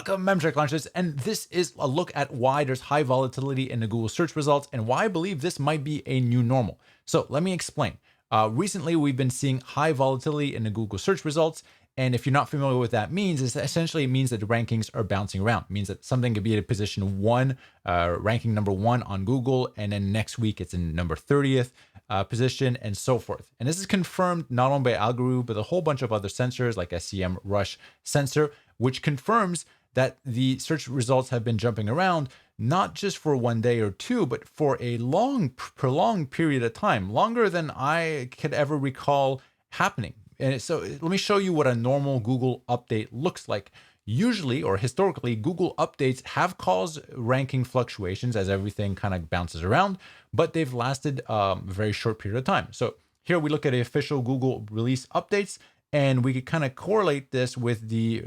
Welcome, Memcheck Launches, and this is a look at why there's high volatility in the Google search results and why I believe this might be a new normal. So let me explain. Recently, we've been seeing high volatility in the Google search results, and if you're not familiar with what that means, is essentially it means that the rankings are bouncing around. It means that something could be at position 1, ranking number 1 on Google, and then next week it's in number 30th position, and so forth. And this is confirmed not only by Algorithm, but a whole bunch of other sensors like SEM Rush sensor, which confirms that the search results have been jumping around, not just for one day or two, but for a long, prolonged period of time, longer than I could ever recall happening. And so let me show you what a normal Google update looks like. Usually, or historically, Google updates have caused ranking fluctuations as everything kind of bounces around, but they've lasted a very short period of time. So here we look at the official Google release updates, and we could kind of correlate this with the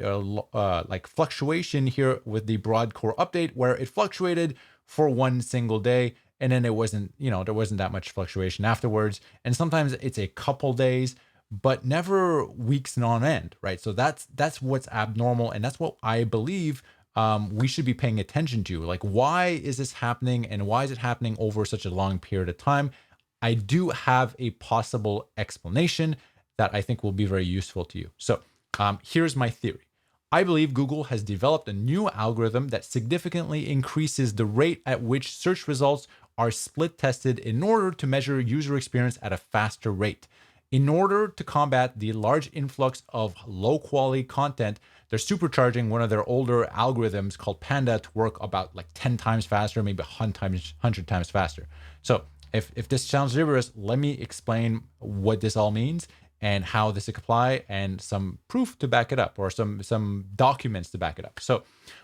like fluctuation here with the broad core update, where it fluctuated for one single day, and then it wasn't, there wasn't that much fluctuation afterwards. And sometimes it's a couple days, but never weeks and on end, right? So that's what's abnormal, and that's what I believe we should be paying attention to. Like, why is this happening, and why is it happening over such a long period of time? I do have a possible explanation that I think will be very useful to you. So here's my theory. I believe Google has developed a new algorithm that significantly increases the rate at which search results are split tested in order to measure user experience at a faster rate. In order to combat the large influx of low quality content, they're supercharging one of their older algorithms called Panda to work about like 10 times faster, maybe 100 times faster. So if this sounds rigorous, let me explain what this all means and how this could apply, and some proof to back it up, or some documents to back it up. So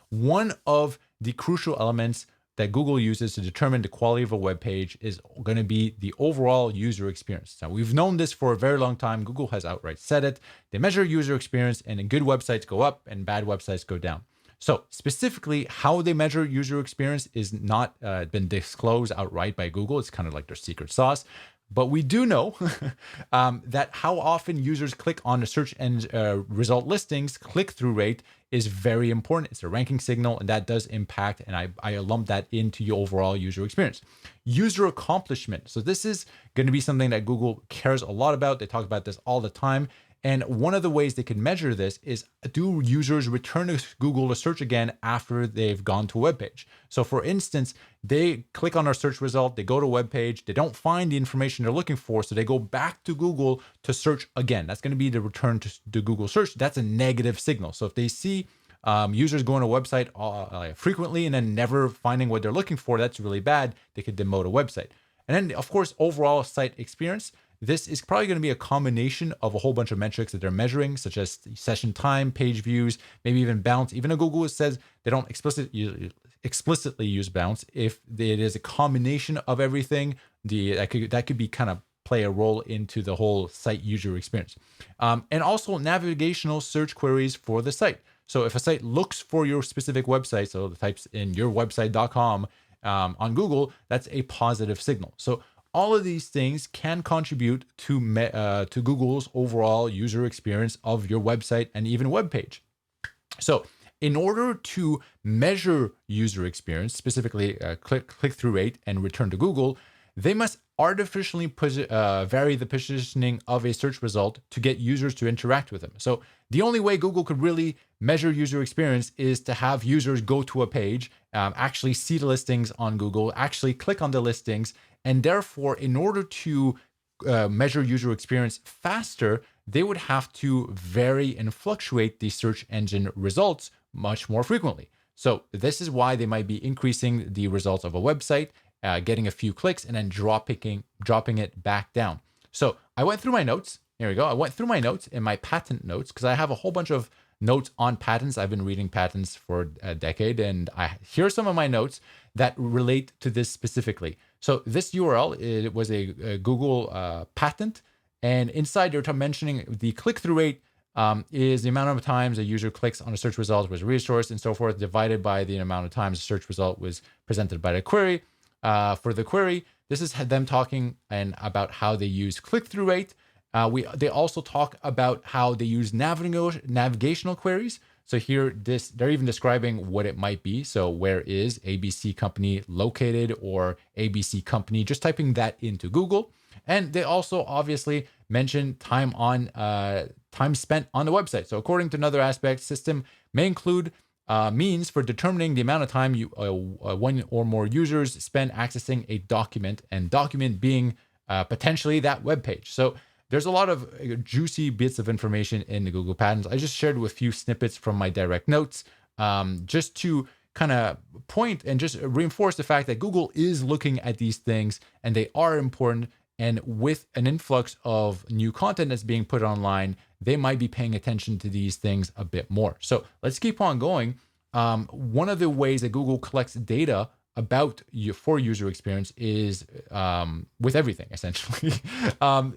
one of the crucial elements that Google uses to determine the quality of a web page is going to be the overall user experience. Now, we've known this for a very long time. Google has outright said it. They measure user experience, and good websites go up and bad websites go down. So specifically, how they measure user experience is not been disclosed outright by Google. It's kind of like their secret sauce. But we do know that how often users click on the search engine result listings, click-through rate is very important. It's a ranking signal, and that does impact, and I lump that into your overall user experience. User accomplishment. So this is going to be something that Google cares a lot about. They talk about this all the time. And one of the ways they can measure this is, do users return to Google to search again after they've gone to a web page? So for instance, they click on our search result, they go to a web page, they don't find the information they're looking for, so they go back to Google to search again. That's going to be the return to Google search. That's a negative signal. So if they see users going to a website frequently and then never finding what they're looking for, that's really bad. They could demote a website. And then, of course, overall site experience. This is probably going to be a combination of a whole bunch of metrics that they're measuring, such as session time, page views, maybe even bounce. Even though Google says they don't explicitly use bounce, if it is a combination of everything, that could be kind of play a role into the whole site user experience. And also navigational search queries for the site. So if a site looks for your specific website, so the types in yourwebsite.com on Google, that's a positive signal. So all of these things can contribute to Google's overall user experience of your website and even web page. So in order to measure user experience, specifically click-through rate and return to Google, they must artificially vary the positioning of a search result to get users to interact with them. So the only way Google could really measure user experience is to have users go to a page, actually see the listings on Google, actually click on the listings. And therefore, in order to measure user experience faster, they would have to vary and fluctuate the search engine results much more frequently. So this is why they might be increasing the results of a website, getting a few clicks, and then dropping it back down. So I went through my notes. Here we go. I went through my notes in my patent notes, because I have a whole bunch of notes on patents. I've been reading patents for a decade, and here are some of my notes that relate to this specifically. So this URL, it was a Google patent, and inside they're mentioning the click-through rate is the amount of times a user clicks on a search result was a resource and so forth, divided by the amount of times a search result was presented by the query. For the query, this is them talking about how they use click-through rate. They also talk about how they use navigational queries. So here, they're even describing what it might be. So where is ABC company located, or ABC company? Just typing that into Google. And they also obviously mention time spent on the website. So according to another aspect, system may include means for determining the amount of time one or more users spend accessing a document, and document being potentially that web page. So there's a lot of juicy bits of information in the Google patents. I just shared with a few snippets from my direct notes, just to kind of point and just reinforce the fact that Google is looking at these things and they are important. And with an influx of new content that's being put online, they might be paying attention to these things a bit more. So let's keep on going. One of the ways that Google collects data about you for user experience is with everything essentially.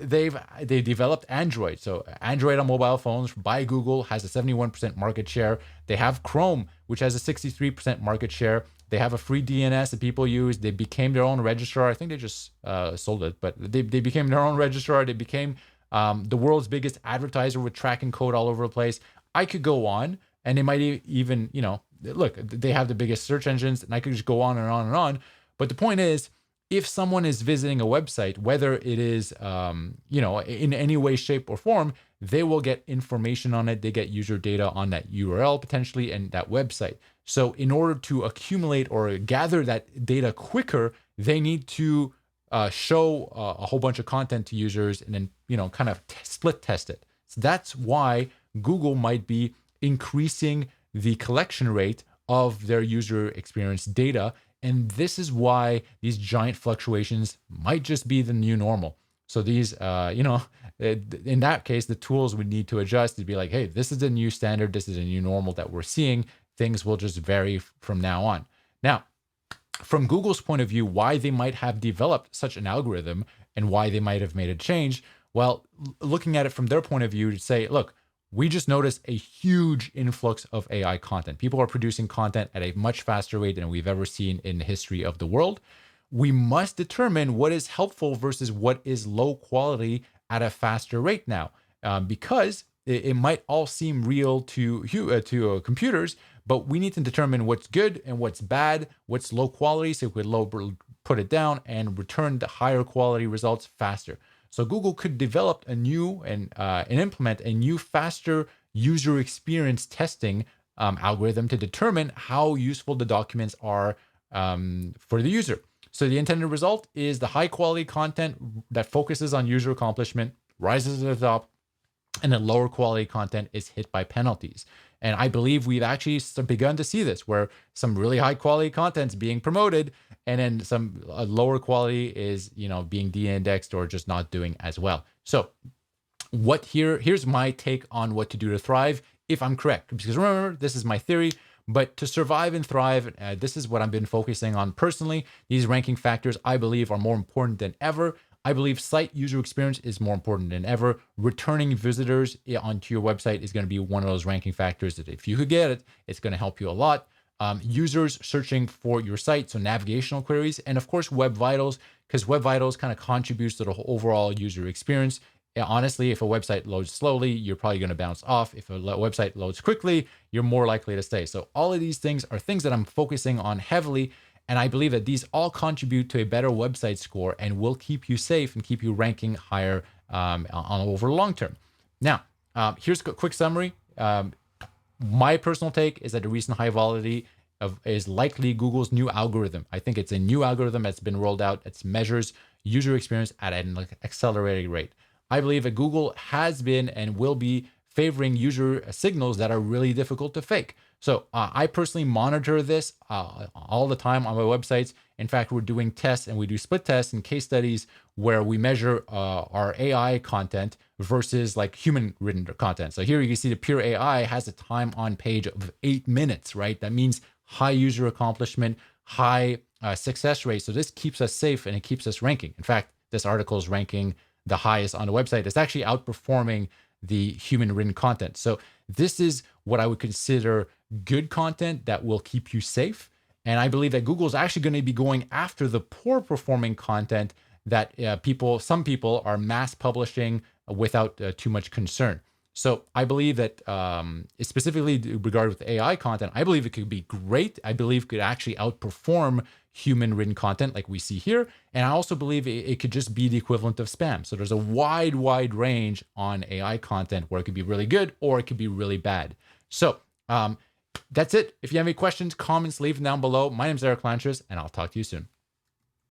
They developed Android. So Android on mobile phones by Google has a 71% market share. They have Chrome, which has a 63% market share. They have a free DNS that people use. They became their own registrar. I think they just sold it, but they became their own registrar. They became the world's biggest advertiser with tracking code all over the place. I could go on, and they might even, look, they have the biggest search engines, and I could just go on and on and on. But the point is, if someone is visiting a website, whether it is, in any way, shape, or form, they will get information on it. They get user data on that URL potentially and that website. So in order to accumulate or gather that data quicker, they need to show a whole bunch of content to users and then, kind of split test it. So that's why Google might be increasing the collection rate of their user experience data. And this is why these giant fluctuations might just be the new normal. So these, in that case, the tools would need to adjust to be like, hey, this is the new standard. This is a new normal that we're seeing. Things will just vary from now on. Now, from Google's point of view, why they might have developed such an algorithm and why they might have made a change, well, looking at it from their point of view, to say, look, we just noticed a huge influx of AI content. People are producing content at a much faster rate than we've ever seen in the history of the world. We must determine what is helpful versus what is low quality at a faster rate now, because it might all seem real to computers, but we need to determine what's good and what's bad, what's low quality, so we could put it down and return the higher quality results faster. So Google could develop a new and implement a new, faster user experience testing algorithm to determine how useful the documents are for the user. So the intended result is the high quality content that focuses on user accomplishment rises to the top, and the lower quality content is hit by penalties. And I believe we've actually begun to see this, where some really high quality content is being promoted, and then some lower quality is, being de-indexed or just not doing as well. So here's my take on what to do to thrive, if I'm correct. Because remember, this is my theory, but to survive and thrive, this is what I've been focusing on personally. These ranking factors, I believe, are more important than ever. I believe site user experience is more important than ever. Returning visitors onto your website is going to be one of those ranking factors that if you could get it, it's going to help you a lot. Users searching for your site, so navigational queries, and of course, Web Vitals, because Web Vitals kind of contributes to the overall user experience. Honestly, if a website loads slowly, you're probably going to bounce off. If a website loads quickly, you're more likely to stay. So all of these things are things that I'm focusing on heavily. And I believe that these all contribute to a better website score and will keep you safe and keep you ranking higher over the long term. Now, here's a quick summary. My personal take is that the recent high volatility is likely Google's new algorithm. I think it's a new algorithm that's been rolled out that measures user experience at an accelerated rate. I believe that Google has been and will be favoring user signals that are really difficult to fake. So I personally monitor this all the time on my websites. In fact, we're doing tests, and we do split tests and case studies where we measure our AI content versus like human written content. So here you can see the pure AI has a time on page of 8 minutes, right? That means high user accomplishment, high success rate. So this keeps us safe and it keeps us ranking. In fact, this article is ranking the highest on the website. It's actually outperforming the human written content. So this is what I would consider good content that will keep you safe. And I believe that Google is actually going to be going after the poor performing content that some people are mass publishing without too much concern. So I believe that specifically regarding with AI content, I believe it could be great. I believe it could actually outperform human written content like we see here. And I also believe it could just be the equivalent of spam. So there's a wide range on AI content where it could be really good or it could be really bad. So that's it. If you have any questions, comments, leave them down below. My name is Eric Lanchers, and I'll talk to you soon.